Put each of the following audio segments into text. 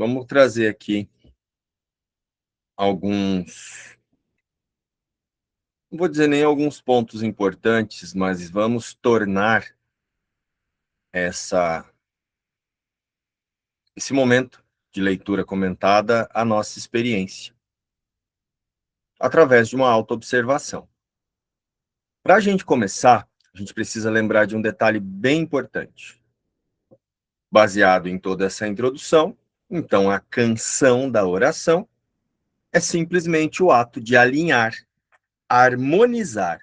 Vamos trazer aqui alguns, não vou dizer nem alguns pontos importantes, mas vamos tornar esse momento de leitura comentada a nossa experiência, através de uma autoobservação. Para a gente começar, a gente precisa lembrar de um detalhe bem importante. Baseado em toda essa introdução, então a canção da oração é simplesmente o ato de alinhar, harmonizar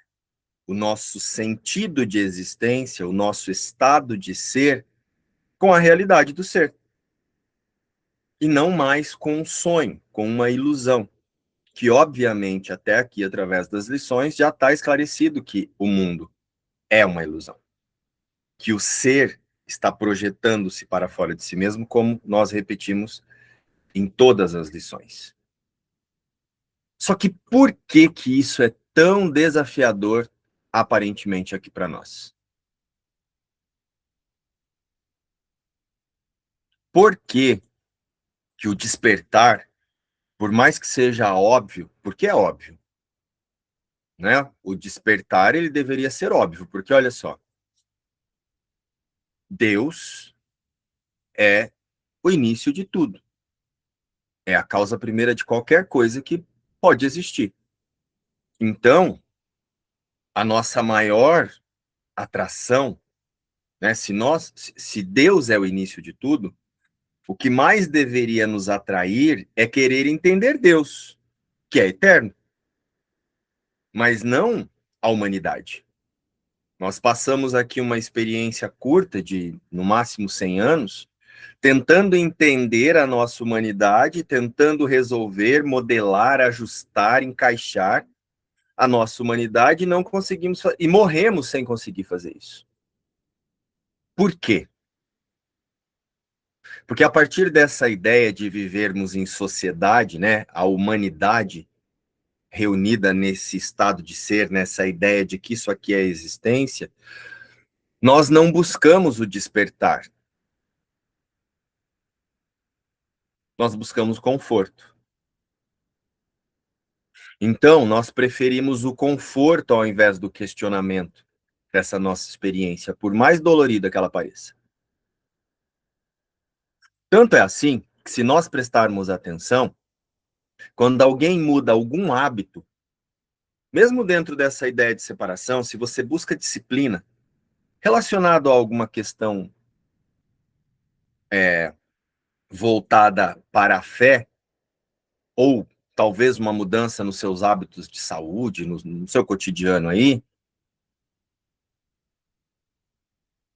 o nosso sentido de existência, o nosso estado de ser, com a realidade do ser. E não mais com um sonho, com uma ilusão, que obviamente até aqui, através das lições, já está esclarecido que o mundo é uma ilusão. Que o ser está projetando-se para fora de si mesmo, como nós repetimos em todas as lições. Só que por que isso é tão desafiador, aparentemente, aqui para nós? Por que o despertar, por mais que seja óbvio, porque é óbvio, né? O despertar, ele deveria ser óbvio, porque olha só, Deus é o início de tudo. É a causa primeira de qualquer coisa que pode existir. Então, a nossa maior atração, né? Se Deus é o início de tudo, o que mais deveria nos atrair é querer entender Deus, que é eterno, mas não a humanidade. Nós passamos aqui uma experiência curta de, no máximo, 100 anos, tentando entender a nossa humanidade, tentando resolver, modelar, ajustar, encaixar a nossa humanidade e não conseguimos, e morremos sem conseguir fazer isso. Por quê? Porque a partir dessa ideia de vivermos em sociedade, né, a humanidade reunida nesse estado de ser, nessa ideia de que isso aqui é existência, nós não buscamos o despertar. Nós buscamos conforto. Então, nós preferimos o conforto ao invés do questionamento dessa nossa experiência, por mais dolorida que ela pareça. Tanto é assim que, se nós prestarmos atenção, quando alguém muda algum hábito, mesmo dentro dessa ideia de separação, se você busca disciplina relacionado a alguma questão voltada para a fé, ou talvez uma mudança nos seus hábitos de saúde, no seu cotidiano aí,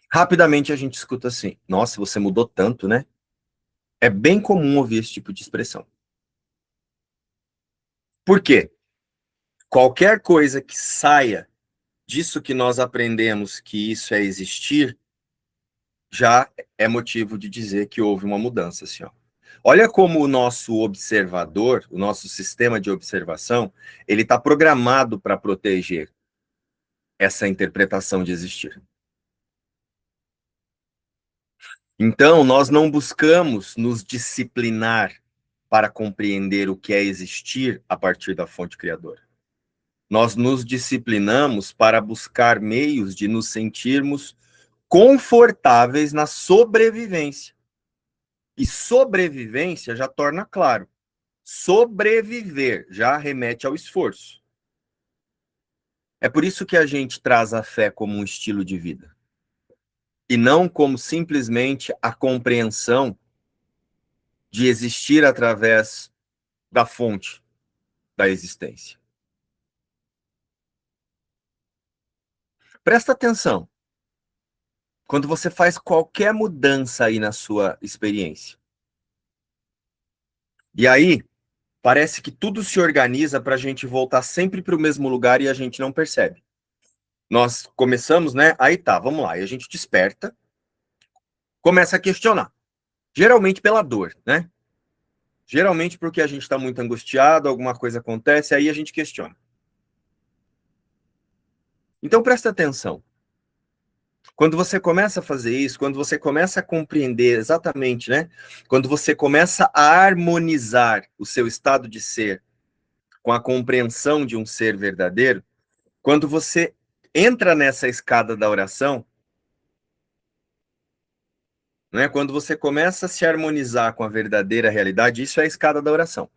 rapidamente a gente escuta assim: nossa, você mudou tanto, né? É bem comum ouvir esse tipo de expressão. Por quê? Qualquer coisa que saia disso que nós aprendemos que isso é existir, já é motivo de dizer que houve uma mudança, assim, ó. Olha como o nosso observador, o nosso sistema de observação, ele está programado para proteger essa interpretação de existir. Então, nós não buscamos nos disciplinar para compreender o que é existir a partir da fonte criadora. Nós nos disciplinamos para buscar meios de nos sentirmos confortáveis na sobrevivência. E sobrevivência já torna claro. Sobreviver já remete ao esforço. É por isso que a gente traz a fé como um estilo de vida. E não como simplesmente a compreensão de existir através da fonte da existência. Presta atenção. Quando você faz qualquer mudança aí na sua experiência. E aí, parece que tudo se organiza para a gente voltar sempre para o mesmo lugar e a gente não percebe. Nós começamos, né? Aí tá, vamos lá. E a gente desperta, começa a questionar. Geralmente pela dor, né? Geralmente porque a gente está muito angustiado, alguma coisa acontece, aí a gente questiona. Então presta atenção. Quando você começa a fazer isso, quando você começa a compreender exatamente, né? Quando você começa a harmonizar o seu estado de ser com a compreensão de um ser verdadeiro, quando você entra nessa escada da oração, né? Quando você começa a se harmonizar com a verdadeira realidade, isso é a escada da oração.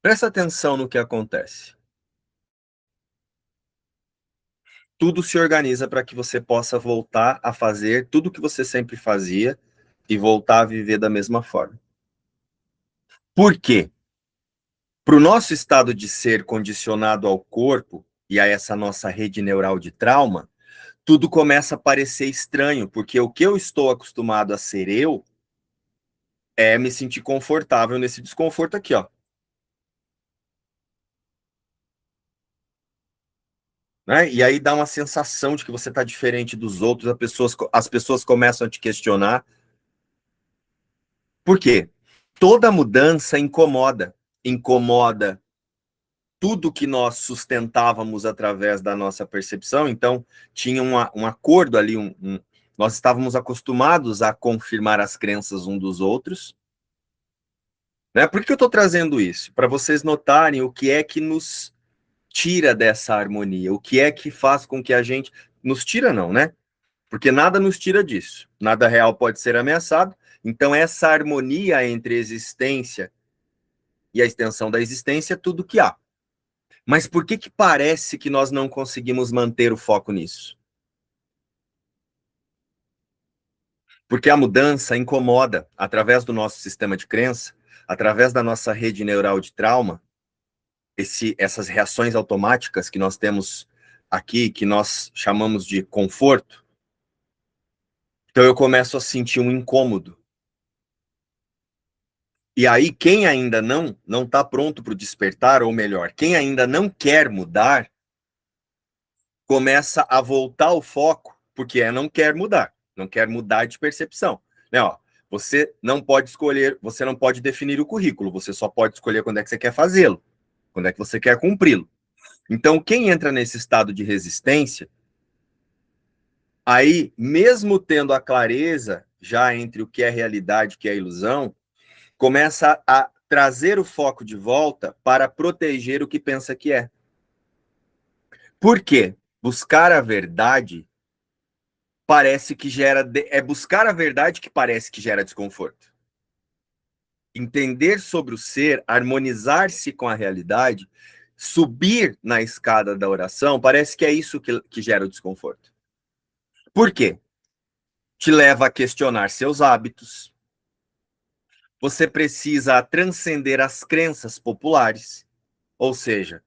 Presta atenção no que acontece. Tudo se organiza para que você possa voltar a fazer tudo o que você sempre fazia e voltar a viver da mesma forma. Por quê? Para o nosso estado de ser condicionado ao corpo e a essa nossa rede neural de trauma, tudo começa a parecer estranho, porque o que eu estou acostumado a ser eu é me sentir confortável nesse desconforto aqui, ó. Né? E aí dá uma sensação de que você está diferente dos outros, as pessoas começam a te questionar. Por quê? Toda mudança incomoda. Incomoda tudo que nós sustentávamos através da nossa percepção. Então, tinha um acordo ali, nós estávamos acostumados a confirmar as crenças um dos outros. Né? Por que eu estou trazendo isso? Para vocês notarem o que é que nos tira dessa harmonia, o que é que faz com que a gente... Nos tira não, né? Porque nada nos tira disso. Nada real pode ser ameaçado. Então, essa harmonia entre a existência e a extensão da existência é tudo que há. Mas por que que parece que nós não conseguimos manter o foco nisso? Porque a mudança incomoda através do nosso sistema de crença, através da nossa rede neural de trauma, essas reações automáticas que nós temos aqui, que nós chamamos de conforto. Então eu começo a sentir um incômodo. E aí quem ainda não está pronto para o despertar, ou melhor, quem ainda não quer mudar, começa a voltar o foco, porque não quer mudar, não quer mudar de percepção. Né, ó, você não pode escolher, você não pode definir o currículo, você só pode escolher quando é que você quer fazê-lo, quando é que você quer cumpri-lo. Então, quem entra nesse estado de resistência, aí, mesmo tendo a clareza já entre o que é realidade e o que é ilusão, começa a trazer o foco de volta para proteger o que pensa que é. Por quê? Buscar a verdade parece que gera... É buscar a verdade que parece que gera desconforto. Entender sobre o ser, harmonizar-se com a realidade, subir na escada da oração, parece que é isso que gera o desconforto. Por quê? Te leva a questionar seus hábitos. Você precisa transcender as crenças populares. Ou seja,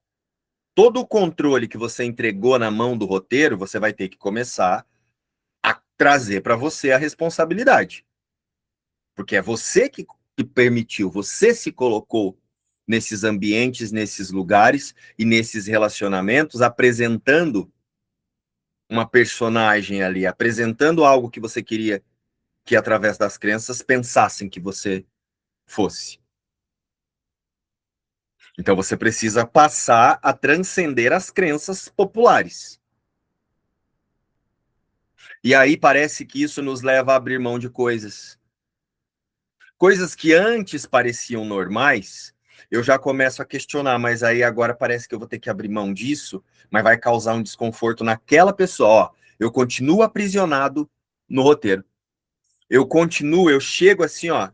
todo o controle que você entregou na mão do roteiro, você vai ter que começar a trazer para você a responsabilidade. Porque é você que permitiu, você se colocou nesses ambientes, nesses lugares e nesses relacionamentos, apresentando uma personagem ali, apresentando algo que você queria que, através das crenças, pensassem que você fosse. Então você precisa passar a transcender as crenças populares. E aí parece que isso nos leva a abrir mão de coisas. Coisas que antes pareciam normais, eu já começo a questionar, mas aí agora parece que eu vou ter que abrir mão disso, mas vai causar um desconforto naquela pessoa. Ó, eu continuo aprisionado no roteiro. Eu chego assim, ó,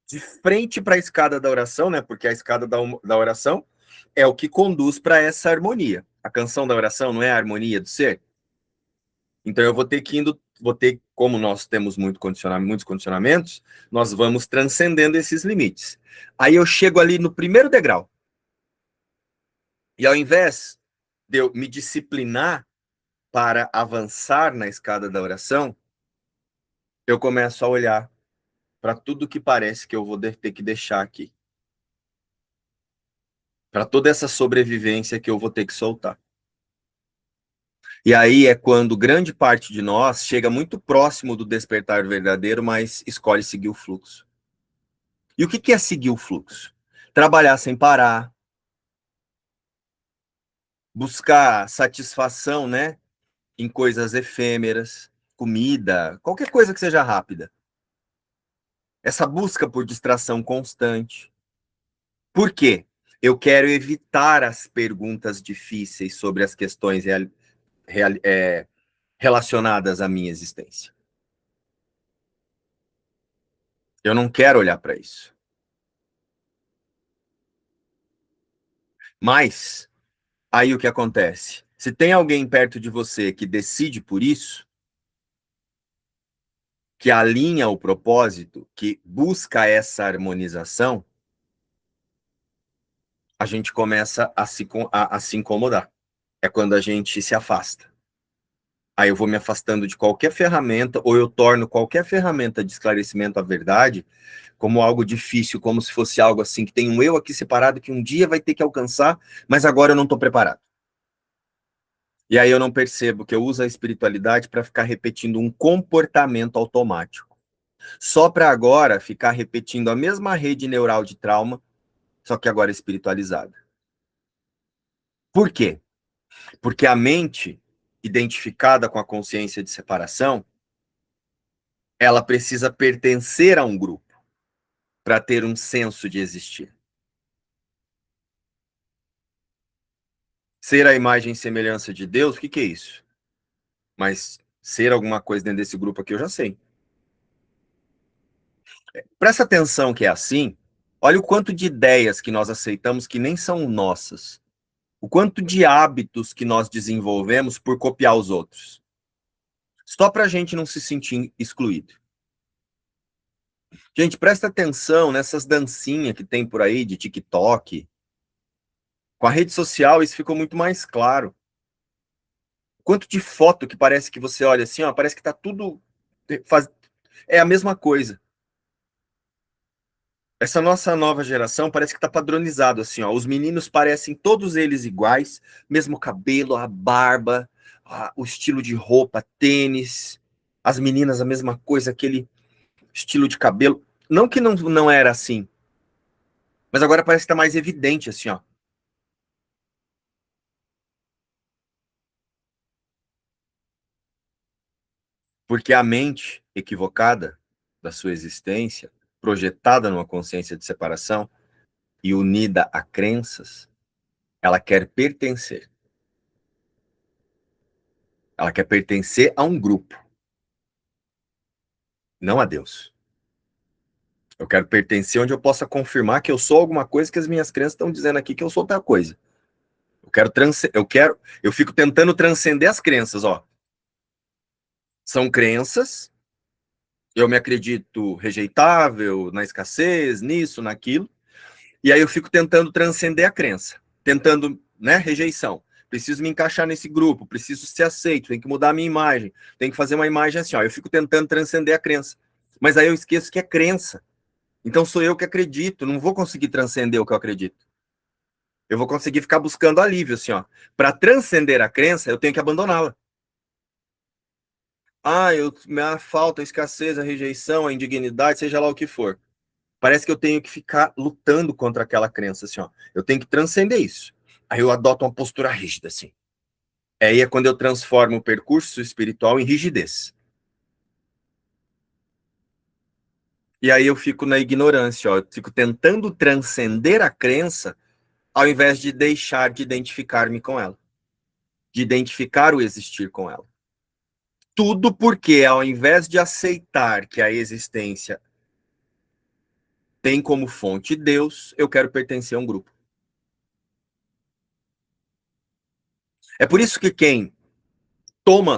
de frente para a escada da oração, né? Porque a escada da oração é o que conduz para essa harmonia. A canção da oração não é a harmonia do ser? Então eu como nós temos muitos condicionamentos, nós vamos transcendendo esses limites. Aí eu chego ali no primeiro degrau. E ao invés de eu me disciplinar para avançar na escada da oração, eu começo a olhar para tudo que parece que eu vou ter que deixar aqui. Para toda essa sobrevivência que eu vou ter que soltar. E aí é quando grande parte de nós chega muito próximo do despertar verdadeiro, mas escolhe seguir o fluxo. E o que é seguir o fluxo? Trabalhar sem parar, buscar satisfação, né, em coisas efêmeras, comida, qualquer coisa que seja rápida. Essa busca por distração constante. Por quê? Eu quero evitar as perguntas difíceis sobre as questões relacionadas à minha existência. Eu não quero olhar para isso. Mas, aí o que acontece? Se tem alguém perto de você que decide por isso, que alinha o propósito, que busca essa harmonização, a gente começa a se incomodar. É quando a gente se afasta. Aí eu vou me afastando de qualquer ferramenta, ou eu torno qualquer ferramenta de esclarecimento à verdade como algo difícil, como se fosse algo assim, que tem um eu aqui separado que um dia vai ter que alcançar, mas agora eu não estou preparado. E aí eu não percebo que eu uso a espiritualidade para ficar repetindo um comportamento automático. Só para agora ficar repetindo a mesma rede neural de trauma, só que agora espiritualizada. Por quê? Porque a mente, identificada com a consciência de separação, ela precisa pertencer a um grupo para ter um senso de existir. Ser a imagem e semelhança de Deus, o que é isso? Mas ser alguma coisa dentro desse grupo aqui eu já sei. Presta atenção que é assim. Olha o quanto de ideias que nós aceitamos que nem são nossas. O quanto de hábitos que nós desenvolvemos por copiar os outros. Só para a gente não se sentir excluído. Gente, presta atenção nessas dancinhas que tem por aí de TikTok. Com a rede social isso ficou muito mais claro. Quanto de foto que parece que você olha assim, ó, parece que tá tudo é a mesma coisa. Essa nossa nova geração parece que tá padronizado assim, ó. Os meninos parecem todos eles iguais, mesmo cabelo, a barba, o estilo de roupa, tênis. As meninas a mesma coisa, aquele estilo de cabelo. Não que não era assim, mas agora parece que tá mais evidente assim, ó. Porque a mente equivocada da sua existência, projetada numa consciência de separação e unida a crenças, ela quer pertencer. Ela quer pertencer a um grupo, não a Deus. Eu quero pertencer onde eu possa confirmar que eu sou alguma coisa que as minhas crenças estão dizendo aqui que eu sou outra coisa. Eu fico tentando transcender as crenças, ó. São crenças, eu me acredito rejeitável, na escassez, nisso, naquilo, e aí eu fico tentando transcender a crença, tentando, né, rejeição. Preciso me encaixar nesse grupo, preciso ser aceito, tem que mudar a minha imagem, tem que fazer uma imagem assim, ó. Eu fico tentando transcender a crença. Mas aí eu esqueço que é crença. Então sou eu que acredito, não vou conseguir transcender o que eu acredito. Eu vou conseguir ficar buscando alívio, assim, ó. Para transcender a crença, eu tenho que abandoná-la. Minha falta, a escassez, a rejeição, a indignidade, seja lá o que for. Parece que eu tenho que ficar lutando contra aquela crença, assim, ó. Eu tenho que transcender isso. Aí eu adoto uma postura rígida, assim. Aí é quando eu transformo o percurso espiritual em rigidez. E aí eu fico na ignorância, ó. Eu fico tentando transcender a crença ao invés de deixar de identificar-me com ela. De identificar o existir com ela. Tudo porque, ao invés de aceitar que a existência tem como fonte Deus, eu quero pertencer a um grupo. É por isso que quem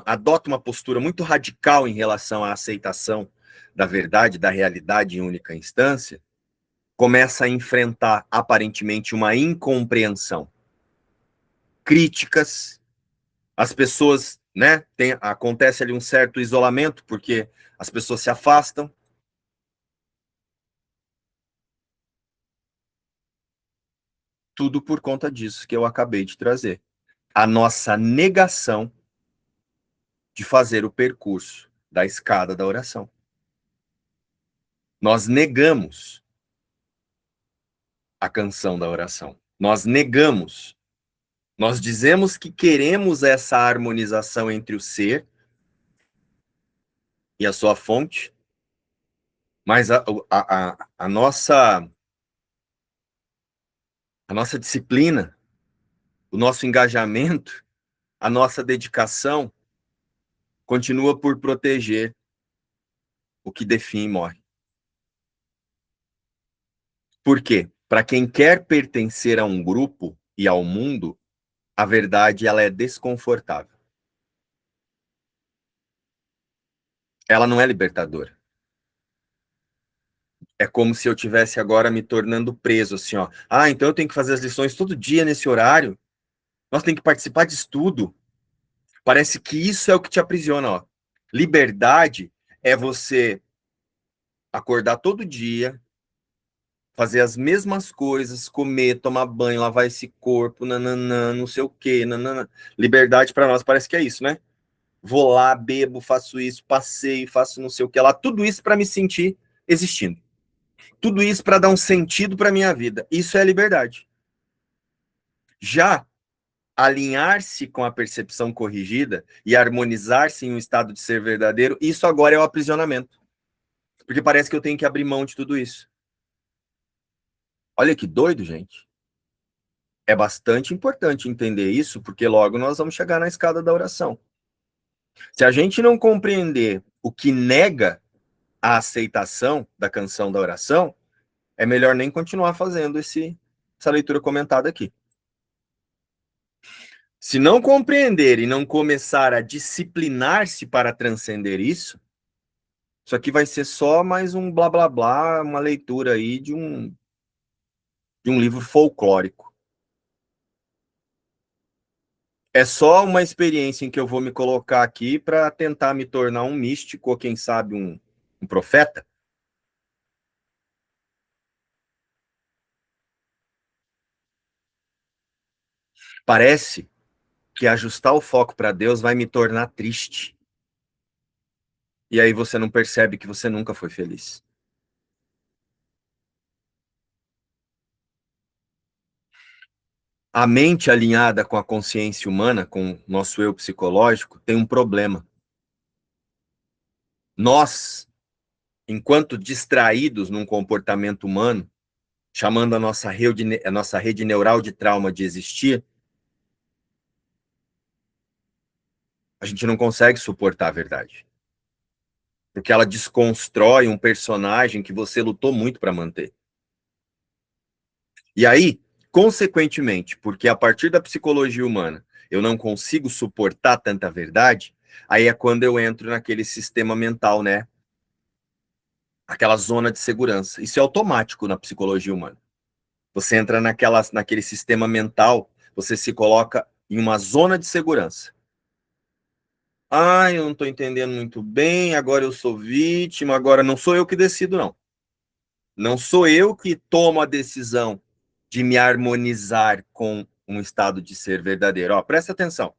adota uma postura muito radical em relação à aceitação da verdade, da realidade em única instância, começa a enfrentar aparentemente uma incompreensão, críticas, as pessoas, né, acontece ali um certo isolamento porque as pessoas se afastam. Tudo por conta disso que eu acabei de trazer. A nossa negação de fazer o percurso da escada da oração. Nós negamos a canção da oração. Nós negamos Nós dizemos que queremos essa harmonização entre o ser e a sua fonte, mas a nossa disciplina, o nosso engajamento, a nossa dedicação continua por proteger o que define e morre. Por quê? Para quem quer pertencer a um grupo e ao mundo, a verdade ela é desconfortável. Ela não é libertadora. É como se eu tivesse agora me tornando preso, assim, ó. Ah, então eu tenho que fazer as lições todo dia nesse horário. Nós tem que participar de estudo. Parece que isso é o que te aprisiona, ó. Liberdade é você acordar todo dia, fazer as mesmas coisas, comer, tomar banho, lavar esse corpo, nananã, não sei o quê, nananã. Liberdade para nós parece que é isso, né? Vou lá, bebo, faço isso, passeio, faço não sei o que lá, tudo isso para me sentir existindo. Tudo isso para dar um sentido para minha vida. Isso é liberdade. Já alinhar-se com a percepção corrigida e harmonizar-se em um estado de ser verdadeiro, isso agora é o aprisionamento. Porque parece que eu tenho que abrir mão de tudo isso. Olha que doido, gente. É bastante importante entender isso, porque logo nós vamos chegar na escada da oração. Se a gente não compreender o que nega a aceitação da canção da oração, é melhor nem continuar fazendo essa leitura comentada aqui. Se não compreender e não começar a disciplinar-se para transcender isso aqui vai ser só mais um blá blá blá, uma leitura aí de um livro folclórico. É só uma experiência em que eu vou me colocar aqui para tentar me tornar um místico, ou quem sabe um profeta. Parece que ajustar o foco para Deus vai me tornar triste. E aí você não percebe que você nunca foi feliz. A mente alinhada com a consciência humana, com o nosso eu psicológico, tem um problema. Nós, enquanto distraídos num comportamento humano, chamando a nossa rede neural de trauma de existir, a gente não consegue suportar a verdade. Porque ela desconstrói um personagem que você lutou muito para manter. E aí, consequentemente, porque a partir da psicologia humana eu não consigo suportar tanta verdade, aí é quando eu entro naquele sistema mental, né? Aquela zona de segurança. Isso é automático na psicologia humana. Você entra naquele sistema mental, você se coloca em uma zona de segurança. Ah, eu não estou entendendo muito bem, agora eu sou vítima, agora não sou eu que decido, não. Não sou eu que tomo a decisão de me harmonizar com um estado de ser verdadeiro. Ó, presta atenção.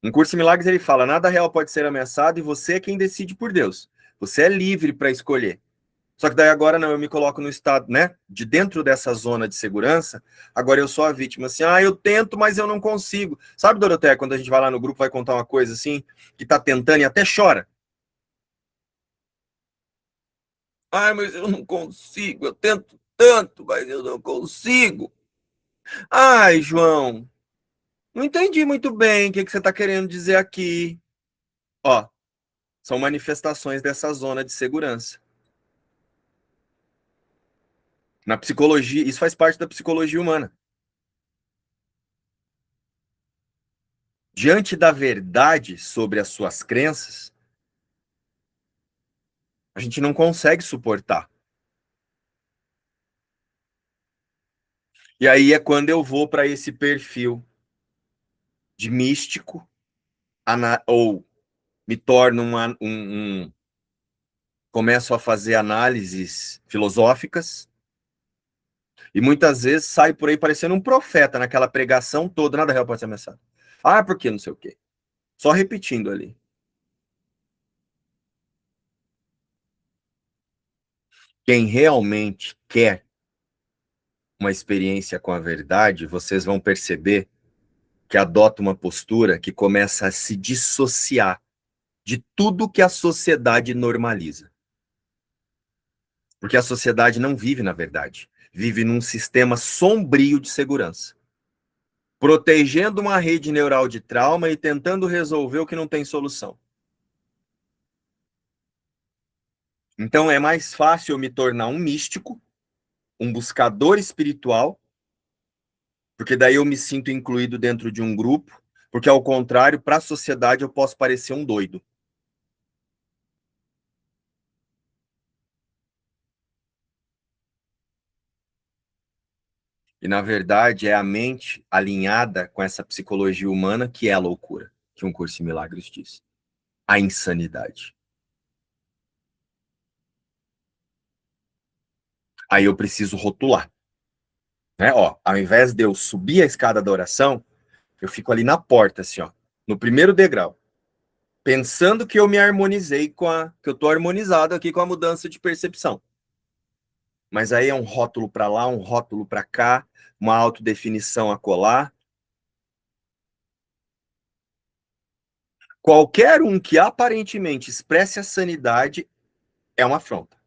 No Curso em Milagres ele fala, nada real pode ser ameaçado e você é quem decide por Deus. Você é livre para escolher. Só que daí agora não, eu me coloco no estado, né, de dentro dessa zona de segurança, agora eu sou a vítima, assim, eu tento, mas eu não consigo. Sabe, Doroteia, quando a gente vai lá no grupo, vai contar uma coisa assim, que tá tentando e até chora. Ai, mas eu não consigo, eu tento tanto, mas eu não consigo. Ai, João, não entendi muito bem o que você está querendo dizer aqui. Ó, são manifestações dessa zona de segurança. Na psicologia, isso faz parte da psicologia humana. Diante da verdade sobre as suas crenças, a gente não consegue suportar. E aí é quando eu vou para esse perfil de místico, ou me torno começo a fazer análises filosóficas, e muitas vezes sai por aí parecendo um profeta naquela pregação toda, nada real pode ser ameaçado. Ah, porque não sei o quê. Só repetindo ali. Quem realmente quer uma experiência com a verdade, vocês vão perceber que adota uma postura que começa a se dissociar de tudo que a sociedade normaliza. Porque a sociedade não vive na verdade, vive num sistema sombrio de segurança, protegendo uma rede neural de trauma e tentando resolver o que não tem solução. Então é mais fácil eu me tornar um místico, um buscador espiritual, porque daí eu me sinto incluído dentro de um grupo, porque ao contrário, para a sociedade eu posso parecer um doido. E na verdade é a mente alinhada com essa psicologia humana que é a loucura, que um curso em milagres diz. A insanidade. Aí eu preciso rotular. Né? Ó, ao invés de eu subir a escada da oração, eu fico ali na porta, assim, ó, no primeiro degrau, pensando que eu me harmonizei que eu tô harmonizado aqui com a mudança de percepção. Mas aí é um rótulo para lá, um rótulo para cá, uma autodefinição a colar. Qualquer um que aparentemente expresse a sanidade é uma afronta.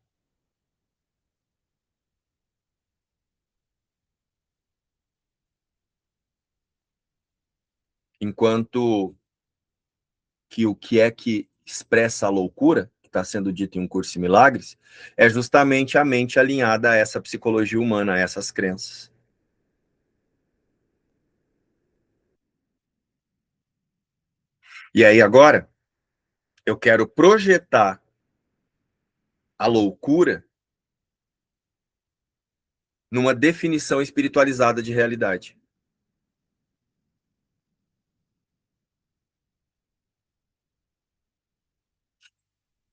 Enquanto que o que é que expressa a loucura, que está sendo dito em um curso de milagres, é justamente a mente alinhada a essa psicologia humana, a essas crenças. E aí agora, eu quero projetar a loucura numa definição espiritualizada de realidade.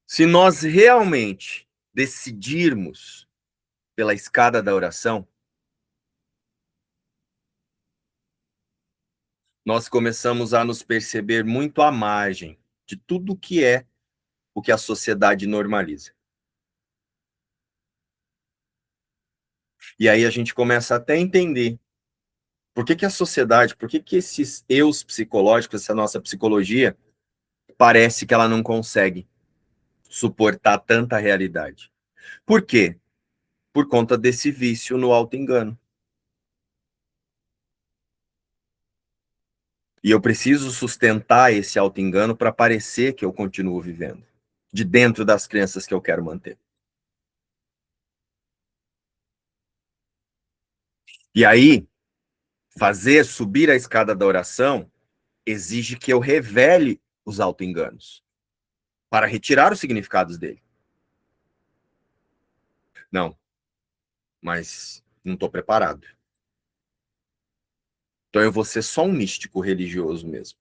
Se nós realmente decidirmos pela escada da oração, nós começamos a nos perceber muito à margem de tudo que é o que a sociedade normaliza. E aí a gente começa até a entender por que a sociedade, por que esses eus psicológicos, essa nossa psicologia, parece que ela não consegue suportar tanta realidade. Por quê? Por conta desse vício no auto-engano. E eu preciso sustentar esse auto-engano para parecer que eu continuo vivendo, de dentro das crenças que eu quero manter. E aí, fazer subir a escada da oração exige que eu revele os auto-enganos, para retirar os significados dele. Não, mas não estou preparado. Então eu vou ser só um místico religioso mesmo.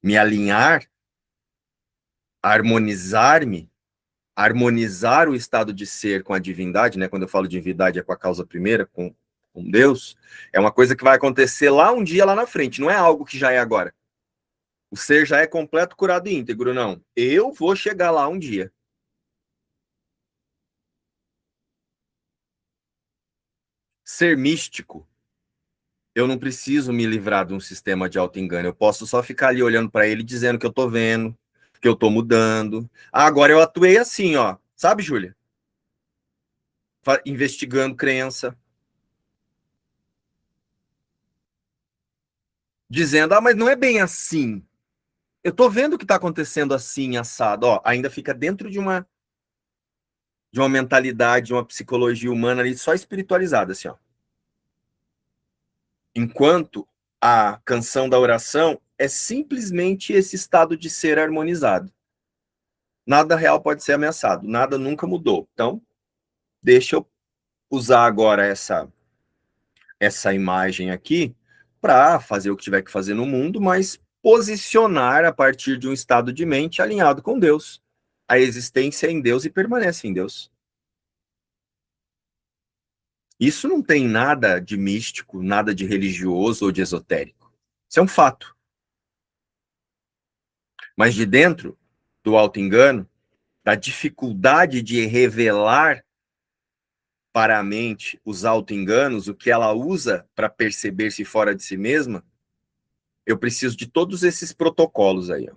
Me alinhar, harmonizar-me, harmonizar o estado de ser com a divindade, né? Quando eu falo divindade é com a causa primeira, com Deus, é uma coisa que vai acontecer lá um dia lá na frente, não é algo que já é agora. O ser já é completo, curado e íntegro, não. Eu vou chegar lá um dia. Ser místico, eu não preciso me livrar de um sistema de auto-engano. Eu posso só ficar ali olhando para ele, dizendo que eu tô vendo, que eu tô mudando. Ah, agora eu atuei assim, ó. Sabe, Júlia? Investigando crença. Dizendo, ah, mas não é bem assim. Eu tô vendo o que tá acontecendo assim, assado. Ó, ainda fica dentro de uma mentalidade, de uma psicologia humana ali, só espiritualizada, assim, ó. Enquanto a canção da oração é simplesmente esse estado de ser harmonizado. Nada real pode ser ameaçado, nada nunca mudou. Então, deixa eu usar agora essa imagem aqui para fazer o que tiver que fazer no mundo, mas posicionar a partir de um estado de mente alinhado com Deus. A existência é em Deus e permanece em Deus. Isso não tem nada de místico, nada de religioso ou de esotérico. Isso é um fato. Mas de dentro do auto-engano, da dificuldade de revelar para a mente os auto-enganos, o que ela usa para perceber-se fora de si mesma, eu preciso de todos esses protocolos aí. Ó.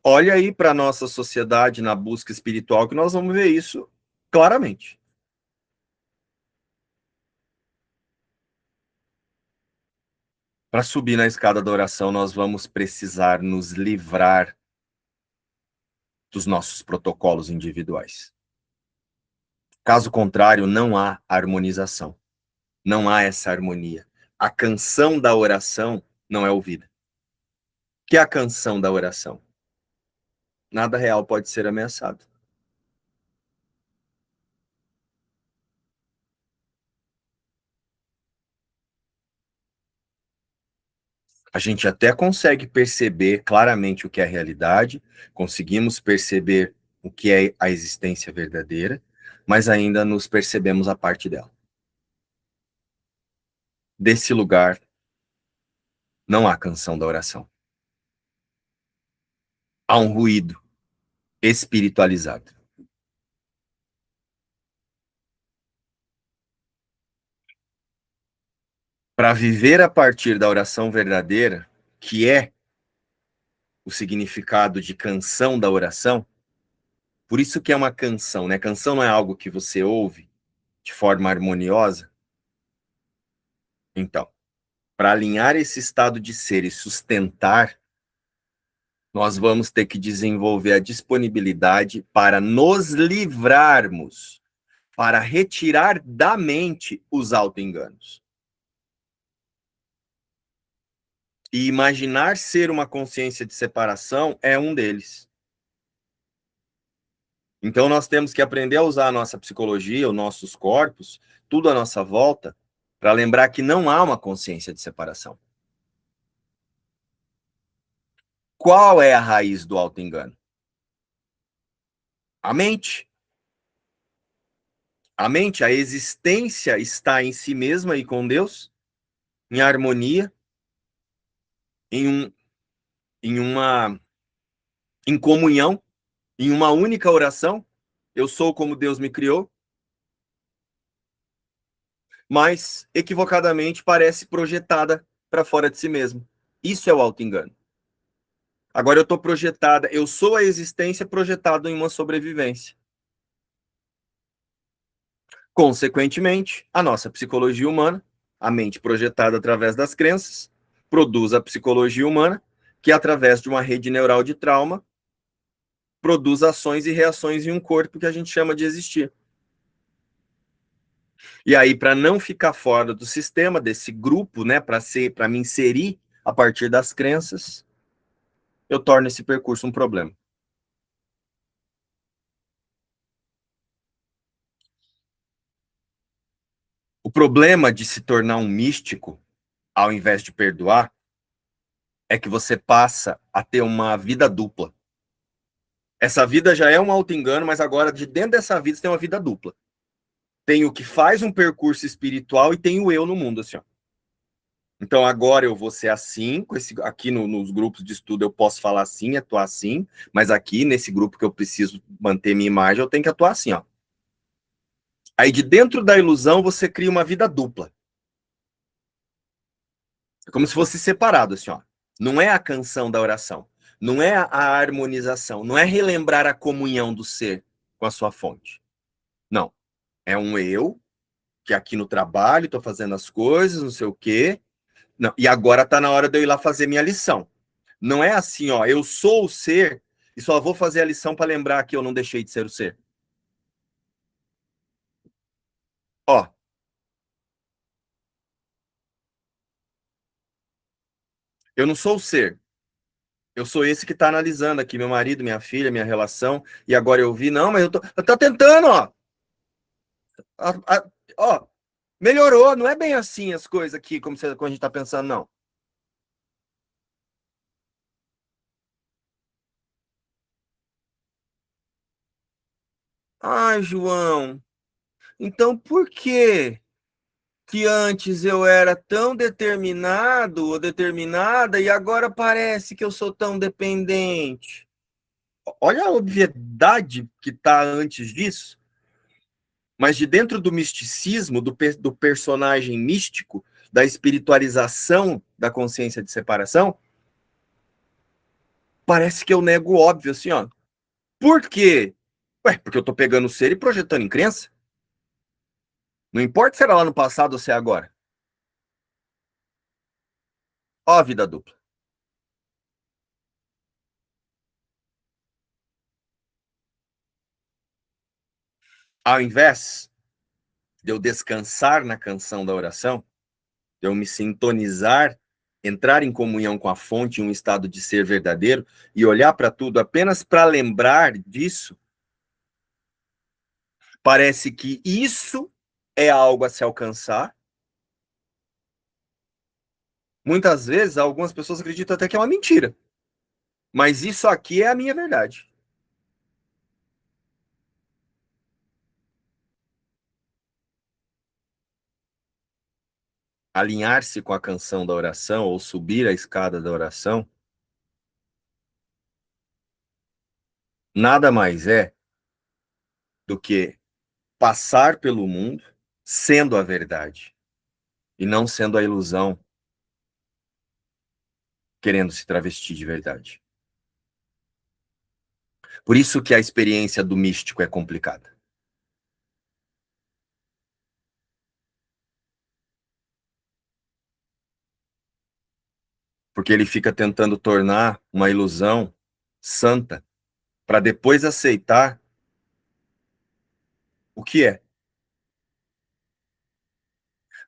Olha aí para a nossa sociedade na busca espiritual que nós vamos ver isso claramente. Para subir na escada da oração, nós vamos precisar nos livrar dos nossos protocolos individuais. Caso contrário, não há harmonização. Não há essa harmonia. A canção da oração não é ouvida. O que é a canção da oração? Nada real pode ser ameaçado. A gente até consegue perceber claramente o que é a realidade, conseguimos perceber o que é a existência verdadeira, mas ainda nos percebemos a parte dela. Desse lugar, não há canção da oração. Há um ruído espiritualizado. Para viver a partir da oração verdadeira, que é o significado de canção da oração, por isso que é uma canção, né? Canção não é algo que você ouve de forma harmoniosa. Então, para alinhar esse estado de ser e sustentar, nós vamos ter que desenvolver a disponibilidade para nos livrarmos, para retirar da mente os auto-enganos. E imaginar ser uma consciência de separação é um deles. Então nós temos que aprender a usar a nossa psicologia, os nossos corpos, tudo à nossa volta, para lembrar que não há uma consciência de separação. Qual é a raiz do auto-engano? A mente. A mente, a existência está em si mesma e com Deus, em harmonia, em, um, em uma em comunhão, em uma única oração. Eu sou como Deus me criou, mas equivocadamente parece projetada para fora de si mesmo. Isso é o auto-engano. Agora eu estou projetada, eu sou a existência projetada em uma sobrevivência. Consequentemente, a nossa psicologia humana, a mente projetada através das crenças, produz a psicologia humana, que através de uma rede neural de trauma, produz ações e reações em um corpo que a gente chama de existir. E aí, para não ficar fora do sistema, desse grupo, né, para me inserir a partir das crenças, eu torno esse percurso um problema. O problema de se tornar um místico, ao invés de perdoar, é que você passa a ter uma vida dupla. Essa vida já é um auto-engano, mas agora, de dentro dessa vida, você tem uma vida dupla. Tem o que faz um percurso espiritual e tem o eu no mundo, assim, ó. Então, agora eu vou ser assim, aqui nos grupos de estudo eu posso falar assim, atuar assim, mas aqui, nesse grupo que eu preciso manter minha imagem, eu tenho que atuar assim, ó. Aí, de dentro da ilusão, você cria uma vida dupla. É como se fosse separado, assim, ó. Não é a canção da oração, não é a harmonização, não é relembrar a comunhão do ser com a sua fonte. Não. É um eu, que aqui no trabalho, estou fazendo as coisas, não sei o quê. Não, e agora está na hora de eu ir lá fazer minha lição. Não é assim, ó, eu sou o ser e só vou fazer a lição para lembrar que eu não deixei de ser o ser. Ó, eu não sou o ser. Eu sou esse que está analisando aqui, meu marido, minha filha, minha relação, e agora eu vi, não, mas eu tô tentando, ó. Ó, melhorou, não é bem assim as coisas aqui, como a gente está pensando, não. Ai, João, então por quê que antes eu era tão determinado ou determinada e agora parece que eu sou tão dependente? Olha a obviedade que está antes disso. Mas de dentro do misticismo, do personagem místico, da espiritualização da consciência de separação, parece que eu nego o óbvio, assim, ó. Por quê? Ué, porque eu tô pegando o ser e projetando em crença. Não importa se era lá no passado ou se é agora. Ó a vida dupla. Ao invés de eu descansar na canção da oração, de eu me sintonizar, entrar em comunhão com a fonte, em um estado de ser verdadeiro e olhar para tudo apenas para lembrar disso, parece que isso é algo a se alcançar. Muitas vezes, algumas pessoas acreditam até que é uma mentira. Mas isso aqui é a minha verdade. Alinhar-se com a canção da oração ou subir a escada da oração nada mais é do que passar pelo mundo sendo a verdade e não sendo a ilusão querendo se travestir de verdade. Por isso que a experiência do místico é complicada. Porque ele fica tentando tornar uma ilusão santa para depois aceitar o que é.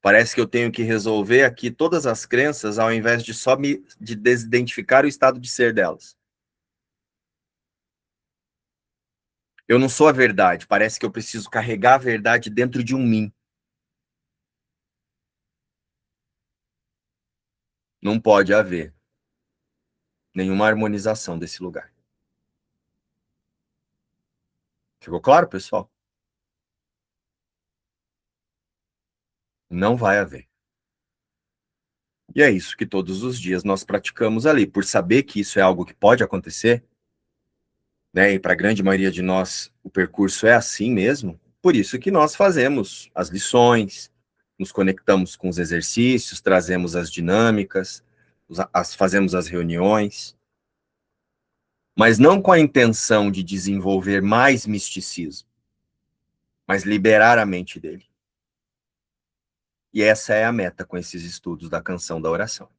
Parece que eu tenho que resolver aqui todas as crenças ao invés de só de desidentificar o estado de ser delas. Eu não sou a verdade, parece que eu preciso carregar a verdade dentro de um mim. Não pode haver nenhuma harmonização desse lugar. Ficou claro, pessoal? Não vai haver. E é isso que todos os dias nós praticamos ali. Por saber que isso é algo que pode acontecer, né? E para a grande maioria de nós o percurso é assim mesmo. Por isso que nós fazemos as lições, nos conectamos com os exercícios, trazemos as dinâmicas, fazemos as reuniões, mas não com a intenção de desenvolver mais misticismo, mas liberar a mente dele. E essa é a meta com esses estudos da canção da oração.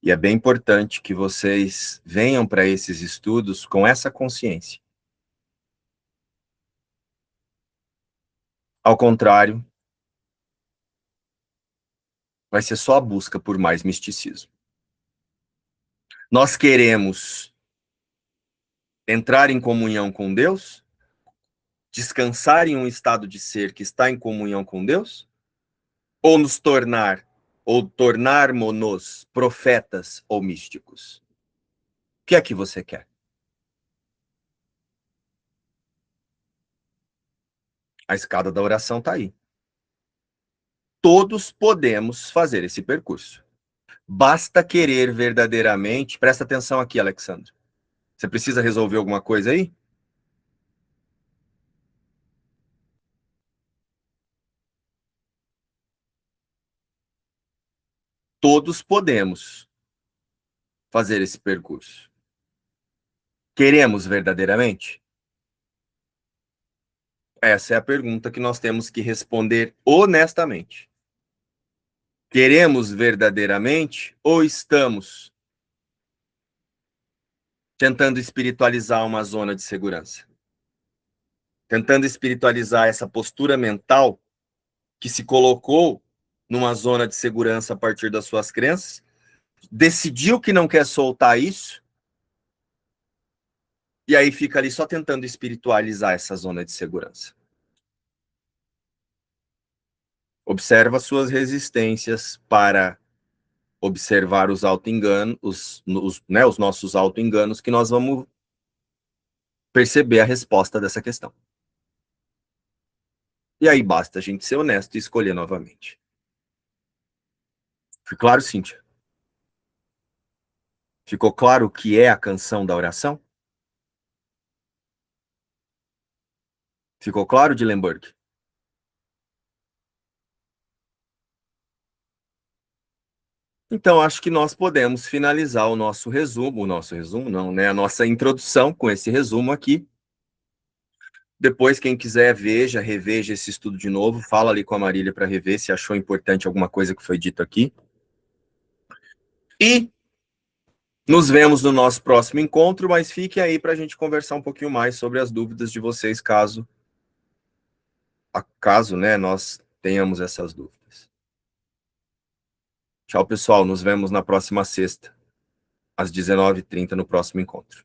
E é bem importante que vocês venham para esses estudos com essa consciência. Ao contrário, vai ser só a busca por mais misticismo. Nós queremos entrar em comunhão com Deus, descansar em um estado de ser que está em comunhão com Deus, ou nos tornar, ou tornarmos-nos profetas ou místicos? O que é que você quer? A escada da oração está aí. Todos podemos fazer esse percurso. Basta querer verdadeiramente. Presta atenção aqui, Alexandre. Você precisa resolver alguma coisa aí? Todos podemos fazer esse percurso. Queremos verdadeiramente? Essa é a pergunta que nós temos que responder honestamente. Queremos verdadeiramente ou estamos tentando espiritualizar uma zona de segurança? Tentando espiritualizar essa postura mental que se colocou numa zona de segurança a partir das suas crenças, decidiu que não quer soltar isso, e aí fica ali só tentando espiritualizar essa zona de segurança. Observa suas resistências para observar os auto-enganos, os nossos auto-enganos, que nós vamos perceber a resposta dessa questão. E aí basta a gente ser honesto e escolher novamente. Ficou claro, Cíntia? Ficou claro o que é a canção da oração? Ficou claro, Dillenburg? Então, acho que nós podemos finalizar o nosso resumo não, né? A nossa introdução com esse resumo aqui. Depois, quem quiser, reveja esse estudo de novo, fala ali com a Marília para rever se achou importante alguma coisa que foi dito aqui. E nos vemos no nosso próximo encontro, mas fique aí para a gente conversar um pouquinho mais sobre as dúvidas de vocês, caso, né, nós tenhamos essas dúvidas. Tchau, pessoal. Nos vemos na próxima sexta, às 19h30, no próximo encontro.